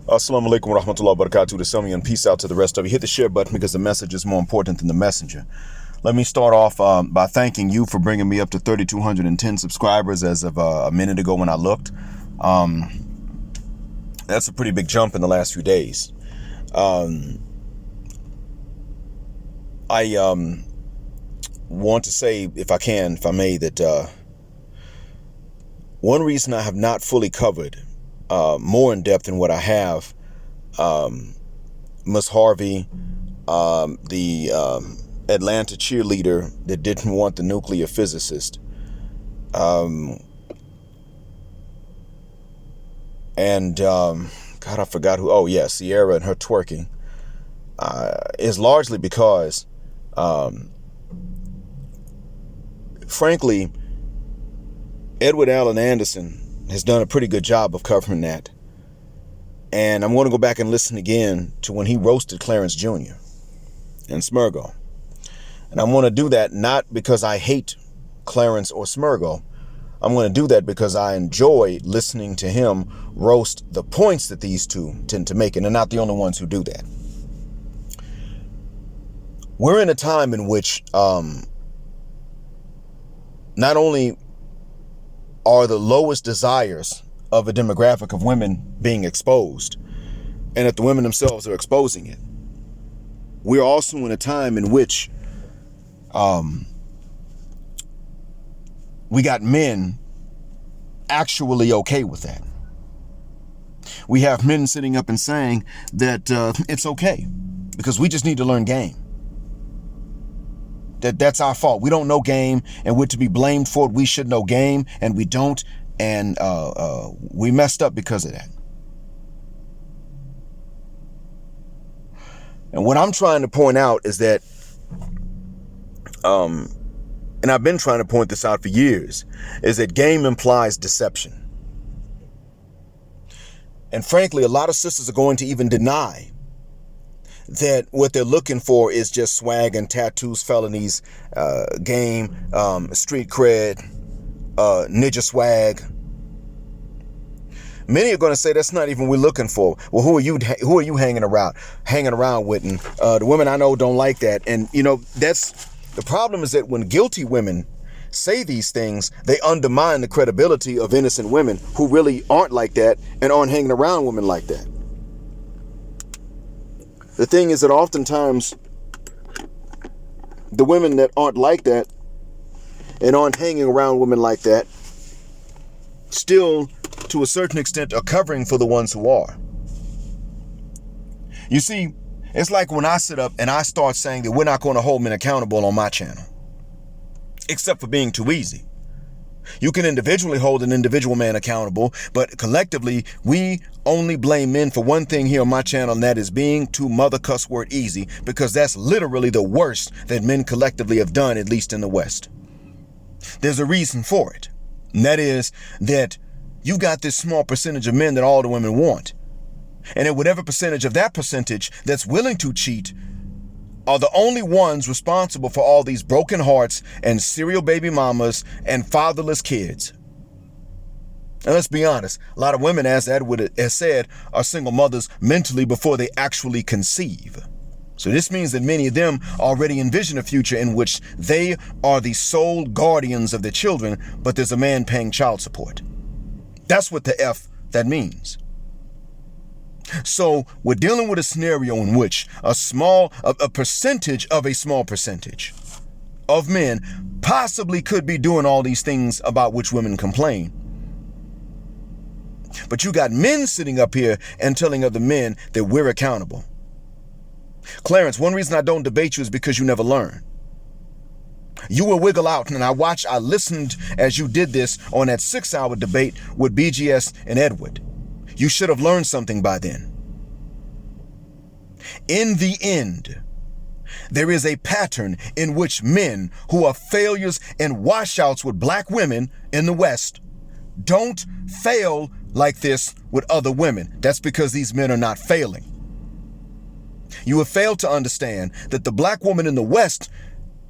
Assalamu alaikum wa rahmatullahi wa barakatuh. To some of you, and peace out to the rest of you. Hit the share button because the message is more important than the messenger. Let me start off by thanking you for bringing me up to 3,210 subscribers as of a minute ago when I looked. That's a pretty big jump in the last few days. I want to say, if I may, that one reason I have not fully covered more in depth than what I have, Miss Harvey, the Atlanta cheerleader that didn't want the nuclear physicist, and God, I forgot who. Oh yeah, Sierra and her twerking, is largely because, frankly, Edward Allen Anderson has done a pretty good job of covering that. And I'm going to go back and listen again to when he roasted Clarence Jr. and Smurgo. And I'm going to do that not because I hate Clarence or Smurgo. I'm going to do that because I enjoy listening to him roast the points that these two tend to make. And they're not the only ones who do that. We're in a time in which not only are the lowest desires of a demographic of women being exposed, and that the women themselves are exposing it. We're also in a time in which we got men actually okay with that. We have men sitting up and saying that it's okay because we just need to learn game. That's our fault. We don't know game, and we're to be blamed for it. We should know game, and we don't, and we messed up because of that. And what I'm trying to point out is that, and I've been trying to point this out for years, is that game implies deception. And frankly, a lot of sisters are going to even deny that what they're looking for is just swag and tattoos, felonies, game, street cred, ninja swag. Many are going to say that's not even what we're looking for. Well, who are you hanging around with? And the women I know don't like that. And that's the problem, is that when guilty women say these things, they undermine the credibility of innocent women who really aren't like that and aren't hanging around women like that. The thing is that oftentimes the women that aren't like that and aren't hanging around women like that still, to a certain extent, are covering for the ones who are. You see, it's like when I sit up and I start saying that we're not going to hold men accountable on my channel, except for being too easy. You can individually hold an individual man accountable, but collectively, we only blame men for one thing here on my channel, and that is being too mother cuss word easy, because that's literally the worst that men collectively have done, at least in the West. There's a reason for it, and that is that you got this small percentage of men that all the women want. And at whatever percentage of that percentage that's willing to cheat are the only ones responsible for all these broken hearts and serial baby mamas and fatherless kids. And let's be honest, a lot of women, as Edward has said, are single mothers mentally before they actually conceive. So this means that many of them already envision a future in which they are the sole guardians of their children, but there's a man paying child support. That's what the F that means. So we're dealing with a scenario in which a percentage of a small percentage of men possibly could be doing all these things about which women complain. But you got men sitting up here and telling other men that we're accountable. Clarence, one reason I don't debate you is because you never learn. You will wiggle out, and I listened as you did this on that 6-hour debate with BGS and Edward. You should have learned something by then. In the end, there is a pattern in which men who are failures and washouts with black women in the West don't fail like this with other women. That's because these men are not failing. You have failed to understand that the black woman in the West,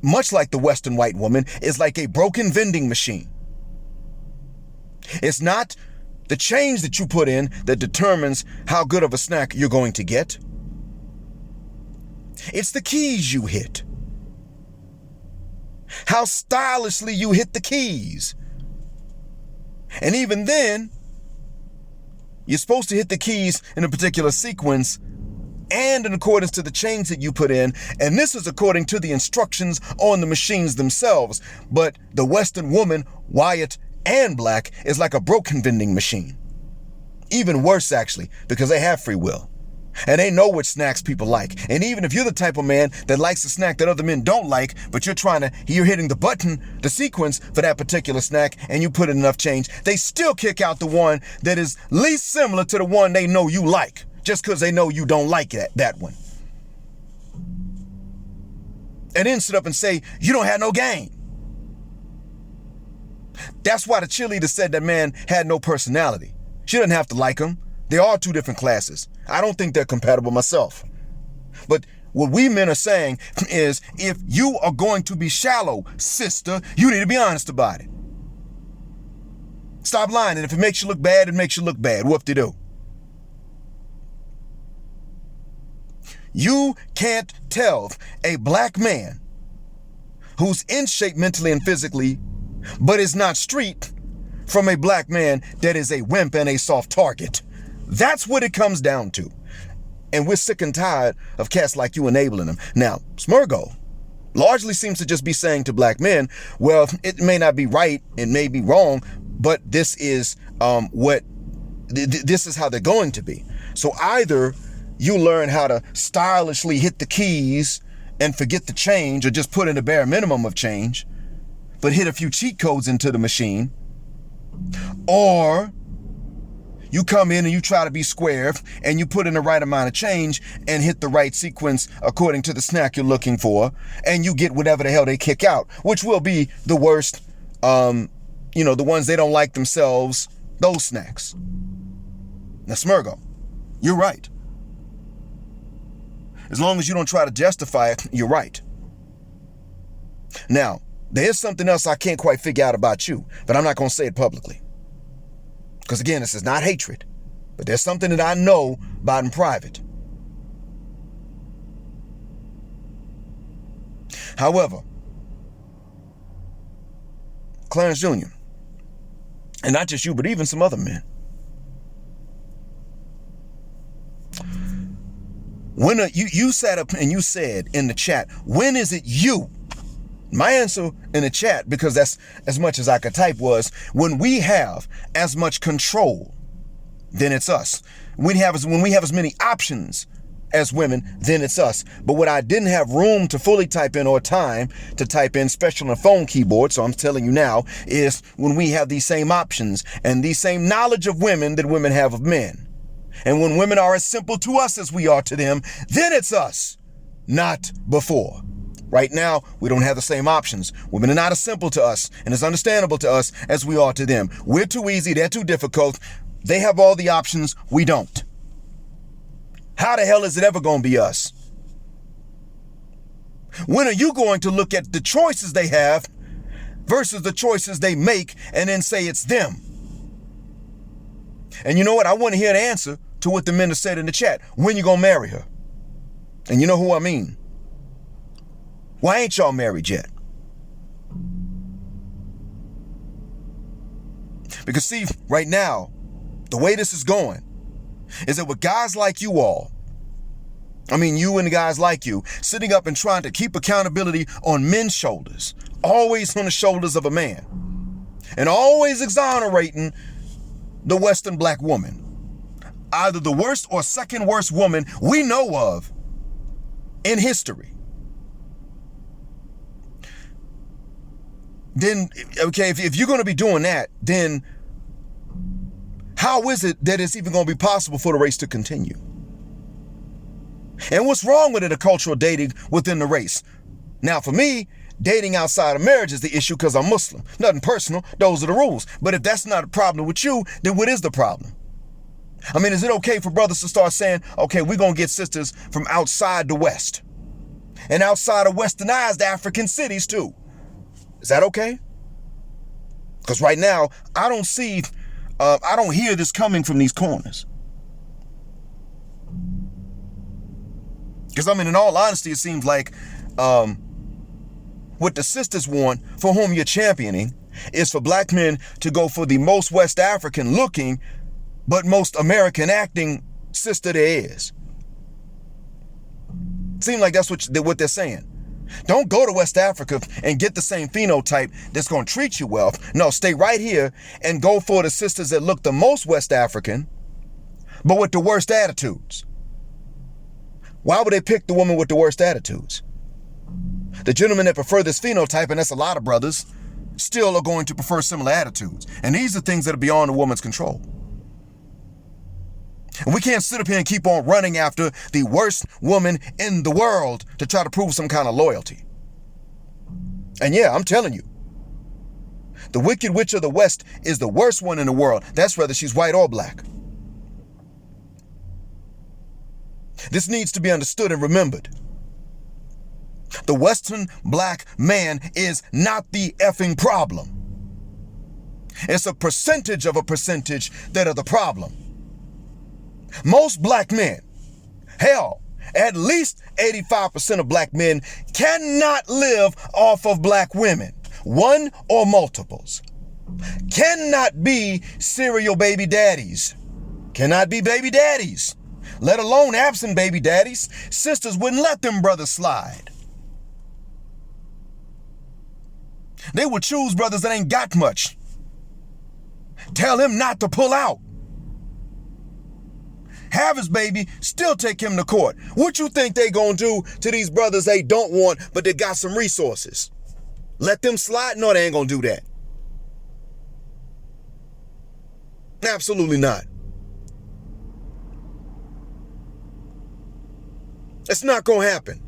much like the Western white woman, is like a broken vending machine. It's not the change that you put in that determines how good of a snack you're going to get. It's the keys you hit. How stylishly you hit the keys. And even then, you're supposed to hit the keys in a particular sequence and in accordance to the change that you put in. And this is according to the instructions on the machines themselves. But the Western woman, white and black, is like a broken vending machine. Even worse, actually, because they have free will. And they know which snacks people like. And even if you're the type of man that likes a snack that other men don't like, but you're hitting the button, the sequence for that particular snack, and you put in enough change, they still kick out the one that is least similar to the one they know you like, just because they know you don't like that one. And then sit up and say, you don't have no game. That's why the cheerleader said that man had no personality. She doesn't have to like him. They are two different classes. I don't think they're compatible myself. But what we men are saying is, if you are going to be shallow, sister, you need to be honest about it. Stop lying. And if it makes you look bad, it makes you look bad. Whoop-de-doo. You can't tell a black man who's in shape mentally and physically, but is not street, from a black man that is a wimp and a soft target. That's what it comes down to. And we're sick and tired of cats like you enabling them. Now, Smurgo largely seems to just be saying to black men, well, it may not be right, it may be wrong, but this is this is how they're going to be. So either you learn how to stylishly hit the keys and forget the change, or just put in a bare minimum of change, but hit a few cheat codes into the machine, or you come in and you try to be square and you put in the right amount of change and hit the right sequence according to the snack you're looking for, and you get whatever the hell they kick out, which will be the worst, the ones they don't like themselves, those snacks. Now, Smurgo, you're right. As long as you don't try to justify it, you're right. Now, there's something else I can't quite figure out about you, but I'm not going to say it publicly. Because again, this is not hatred, but there's something that I know about in private. However, Clarence Jr., and not just you, but even some other men, when you sat up and you said in the chat, when is it you? My answer in the chat, because that's as much as I could type, was when we have as much control, then it's us. When we have as many options as women, then it's us. But what I didn't have room to fully type in, or time to type in, especially on a phone keyboard, so I'm telling you now, is when we have these same options and the same knowledge of women that women have of men. And when women are as simple to us as we are to them, then it's us, not before. Right now, we don't have the same options. Women are not as simple to us and as understandable to us as we are to them. We're too easy. They're too difficult. They have all the options. We don't. How the hell is it ever going to be us? When are you going to look at the choices they have versus the choices they make and then say it's them? And you know what? I want to hear the answer to what the men have said in the chat. When you going to marry her? And you know who I mean. Why ain't y'all married yet? Because see, right now, the way this is going is that with guys like you all, you and the guys like you, sitting up and trying to keep accountability on men's shoulders, always on the shoulders of a man, and always exonerating the Western black woman, either the worst or second worst woman we know of in history. Then, okay, if you're going to be doing that, then how is it that it's even going to be possible for the race to continue? And what's wrong with it, a cultural dating within the race? Now, for me, dating outside of marriage is the issue because I'm Muslim. Nothing personal. Those are the rules. But if that's not a problem with you, then what is the problem? Is it okay for brothers to start saying, okay, we're going to get sisters from outside the West and outside of westernized African cities too? Is that okay? Because right now, I don't see I don't hear this coming from these corners. Because, I mean, in all honesty, it seems like what the sisters want, for whom you're championing, is for black men to go for the most West African looking, but most American acting sister there is. Seems like that's what they're saying. Don't go to West Africa and get the same phenotype that's going to treat you well. No, stay right here and go for the sisters that look the most West African, but with the worst attitudes. Why would they pick the woman with the worst attitudes? The gentlemen that prefer this phenotype, and that's a lot of brothers, still are going to prefer similar attitudes. And these are things that are beyond a woman's control. And we can't sit up here and keep on running after the worst woman in the world to try to prove some kind of loyalty. And yeah, I'm telling you, the Wicked Witch of the West is the worst one in the world. That's whether she's white or black. This needs to be understood and remembered. The Western black man is not the effing problem. It's a percentage of a percentage that are the problem. Most black men, hell, at least 85% of black men cannot live off of black women, one or multiples. Cannot be serial baby daddies. Cannot be baby daddies. Let alone absent baby daddies. Sisters wouldn't let them brothers slide. They will choose brothers that ain't got much. Tell him not to pull out. Have his baby, still take him to court. What you think they gonna do to these brothers they don't want, but they got some resources? Let them slide? No, they ain't gonna do that. Absolutely not. It's not gonna happen.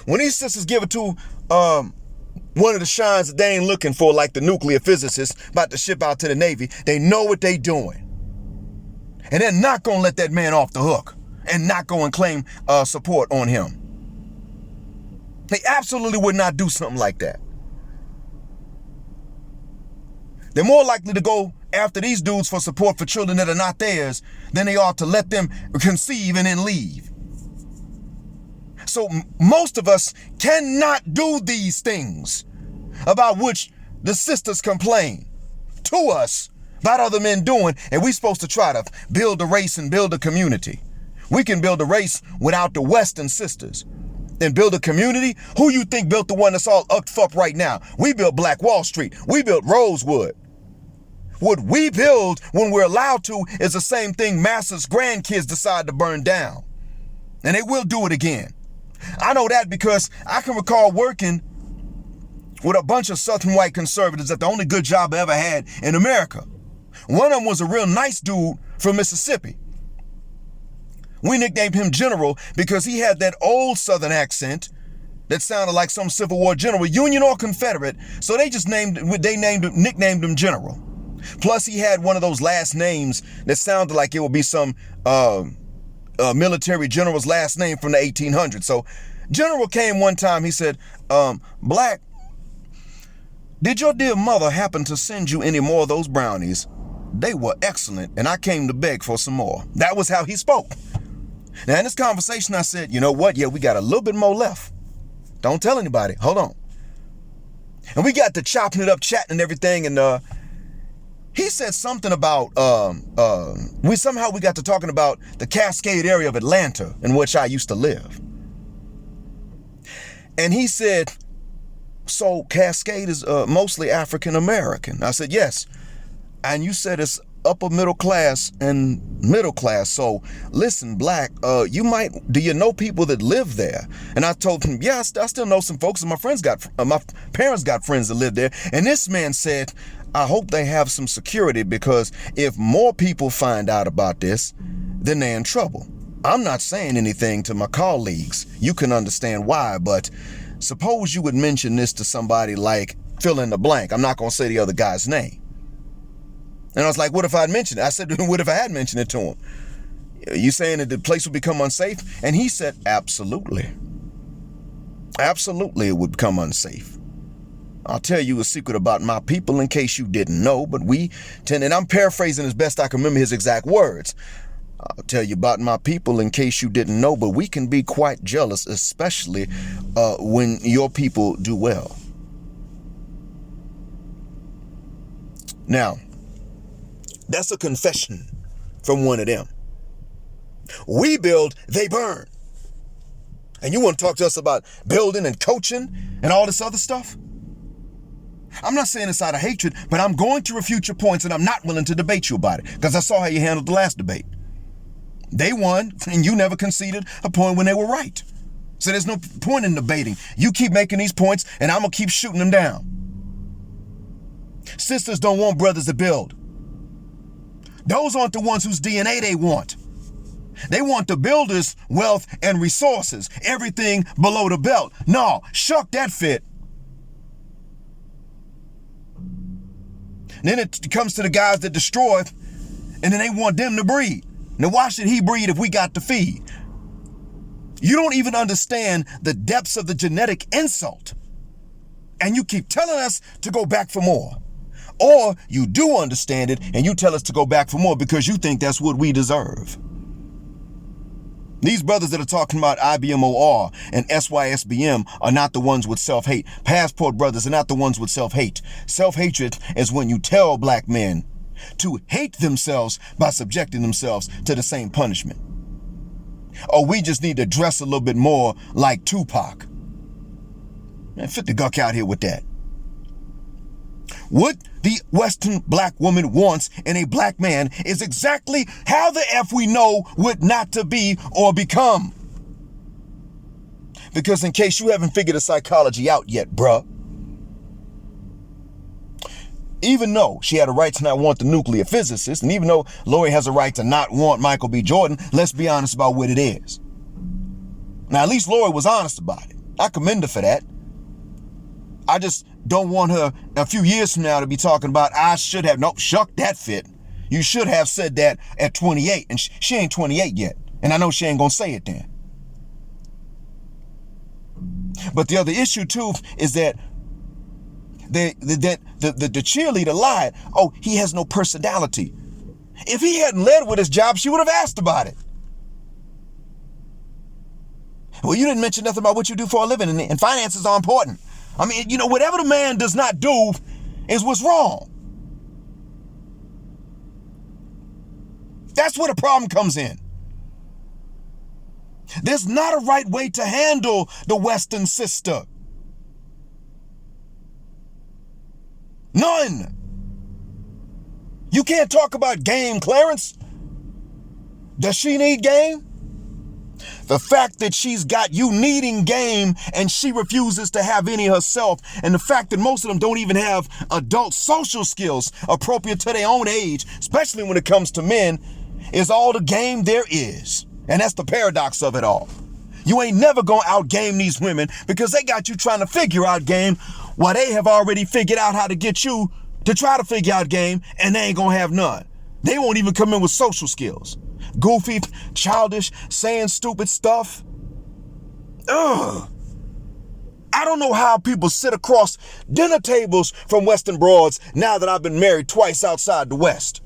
When these sisters give it to one of the shines that they ain't looking for, like the nuclear physicists about to ship out to the Navy, they know what they doing. And they're not going to let that man off the hook and not go and claim support on him. They absolutely would not do something like that. They're more likely to go after these dudes for support for children that are not theirs than they are to let them conceive and then leave. So most of us cannot do these things about which the sisters complain to us about other men doing, and we're supposed to try to build a race and build a community. We can build a race without the Western sisters and build a community. Who you think built the one that's all up right now? We built Black Wall Street. We built Rosewood. What we build when we're allowed to is the same thing Massa's grandkids decide to burn down. And they will do it again. I know that because I can recall working with a bunch of Southern white conservatives at the only good job I ever had in America. One of them was a real nice dude from Mississippi. We nicknamed him General because he had that old Southern accent that sounded like some Civil War general, Union or Confederate. So they just nicknamed him General. Plus he had one of those last names that sounded like it would be some military general's last name from the 1800s. So General came one time, he said, Black, did your dear mother happen to send you any more of those brownies? They were excellent, and I came to beg for some more. That was how he spoke. Now, in this conversation, I said, you know what? Yeah, we got a little bit more left. Don't tell anybody. Hold on. And we got to chopping it up, chatting and everything, and he said something about, we got to talking about the Cascade area of Atlanta in which I used to live. And he said, so Cascade is mostly African American. I said, yes. And you said it's upper middle class and middle class. So listen, Black, do you know people that live there? And I told him, yeah, I still know some folks, and my parents got friends that live there. And this man said, I hope they have some security, because if more people find out about this, then they're in trouble. I'm not saying anything to my colleagues. You can understand why, but suppose you would mention this to somebody like fill in the blank. I'm not going to say the other guy's name. And I was like, what if I'd mentioned it? I said, what if I had mentioned it to him? You saying that the place would become unsafe? And he said, absolutely. Absolutely, it would become unsafe. I'll tell you a secret about my people in case you didn't know, but we tend, and I'm paraphrasing as best I can remember his exact words. I'll tell you about my people in case you didn't know, but we can be quite jealous, especially when your people do well. Now, that's a confession from one of them. We build, they burn. And you want to talk to us about building and coaching and all this other stuff? I'm not saying this out of hatred, but I'm going to refute your points, and I'm not willing to debate you about it because I saw how you handled the last debate. They won, and you never conceded a point when they were right. So there's no point in debating. You keep making these points, and I'm going to keep shooting them down. Sisters don't want brothers to build. Those aren't the ones whose DNA they want. They want the builders' wealth and resources, everything below the belt. No, shuck that fit. Then it comes to the guys that destroy, and then they want them to breed. Now, why should he breed if we got to feed? You don't even understand the depths of the genetic insult. And you keep telling us to go back for more. Or you do understand it and you tell us to go back for more because you think that's what we deserve. These brothers that are talking about IBMOR and SYSBM are not the ones with self-hate. Passport brothers are not the ones with self-hate. Self-hatred is when you tell black men to hate themselves by subjecting themselves to the same punishment. Or we just need to dress a little bit more like Tupac. Man, fit the guck out here with that. What the Western black woman wants in a black man is exactly how the F we know what not to be or become. Because in case you haven't figured the psychology out yet, bruh, even though she had a right to not want the nuclear physicist, and even though Lori has a right to not want Michael B. Jordan, let's be honest about what it is. Now, at least Lori was honest about it. I commend her for that. I just don't want her a few years from now to be talking about, I should have, nope, shuck that fit. You should have said that at 28, and she ain't 28 yet. And I know she ain't gonna say it then. But the other issue too is that the cheerleader lied. Oh, he has no personality. If he hadn't led with his job, she would have asked about it. Well, you didn't mention nothing about what you do for a living, and finances are important. I mean, you know, whatever the man does not do is what's wrong. That's where the problem comes in. There's not a right way to handle the Western sister. None. You can't talk about game, Clarence. Does she need game? The fact that she's got you needing game and she refuses to have any herself, and the fact that most of them don't even have adult social skills appropriate to their own age, especially when it comes to men, is all the game there is. And that's the paradox of it all. You ain't never gonna outgame these women because they got you trying to figure out game while they have already figured out how to get you to try to figure out game, and they ain't gonna have none. They won't even come in with social skills. Goofy, childish, saying stupid stuff. Ugh. I don't know how people sit across dinner tables from Western broads now that I've been married twice outside the West.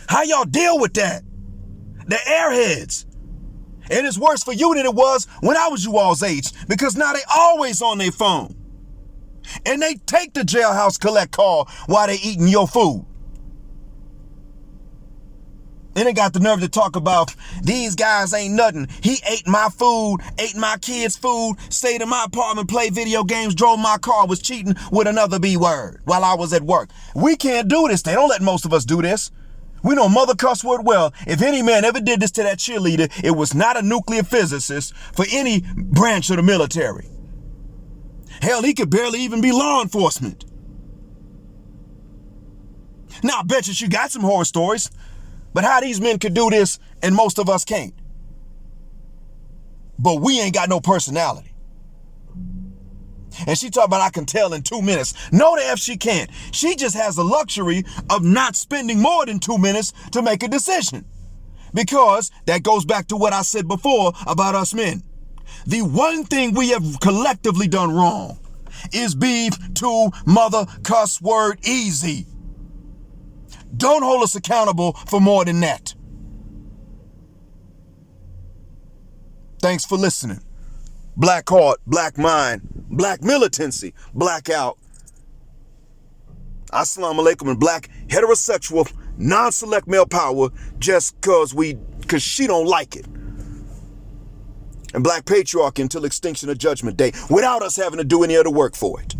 How y'all deal with that? The airheads. And it's worse for you than it was when I was you all's age, because now they always on their phone. And they take the jailhouse collect call while they eating your food. Then they got the nerve to talk about these guys ain't nothing. He ate my food, ate my kids' food, stayed in my apartment, played video games, drove my car, was cheating with another B word while I was at work. We can't do this. They don't let most of us do this. We know mother cuss word well. If any man ever did this to that cheerleader, it was not a nuclear physicist for any branch of the military. Hell, he could barely even be law enforcement. Now, I bet you got some horror stories. But how these men could do this and most of us can't. But we ain't got no personality. And she talking about I can tell in 2 minutes. No, the F she can't. She just has the luxury of not spending more than 2 minutes to make a decision. Because that goes back to what I said before about us men. The one thing we have collectively done wrong is beef to mother cuss word easy. Don't hold us accountable for more than that. Thanks for listening. Black heart, black mind, black militancy, blackout. Assalamu alaikum, and black heterosexual non-select male power just cause she don't like it. And black patriarchy until extinction of judgment day without us having to do any other work for it.